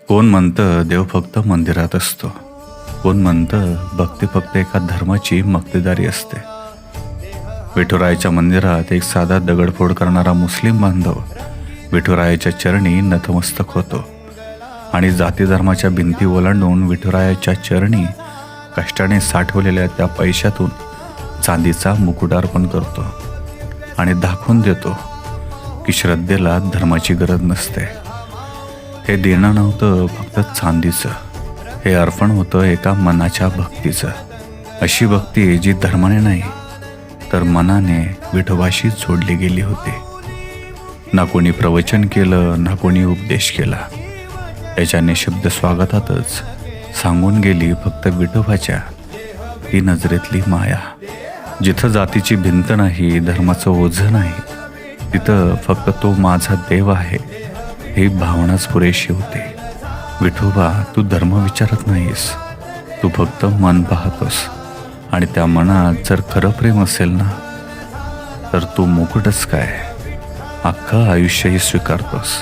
कोण म्हणतं देव फक्त मंदिरात असतो, कोण म्हणतं भक्ती फक्त एका धर्माची मक्तेदारी असते. विठुरायाच्या मंदिरात एक साधा दगडफोड करणारा मुस्लिम बांधव विठुरायाच्या चरणी नतमस्तक होतो आणि जाती धर्माच्या भिंती ओलांडून विठुरायाच्या चरणी कष्टाने साठवलेल्या त्या पैशातून चांदीचा मुकुट अर्पण करतो आणि दाखवून देतो की श्रद्धेला धर्माची गरज नसते. हे देणं नव्हतं फक्त चांदीचं, हे अर्पण होतं एका मनाच्या भक्तीचं. अशी भक्ती जी धर्माने नाही तर मनाने विठोबाशी जोडली गेली होती. ना कोणी प्रवचन केलं, ना कोणी उपदेश केला. त्याच्या निशब्द स्वागतातच सांगून गेली फक्त विठोबाच्या ती नजरेतली माया. जिथं जातीची भिंत नाही, धर्माचं ओझं नाही, तिथं फक्त तो माझा देव आहे ही भावनाच पुरेशी होते. विठोबा, तू धर्म विचारत नाहीस, तू फक्त मन पाहतोस आणि त्या मनात जर खरं प्रेम असेल ना तर तू मुकुटच काय, अख्खं आयुष्यही स्वीकारतोस.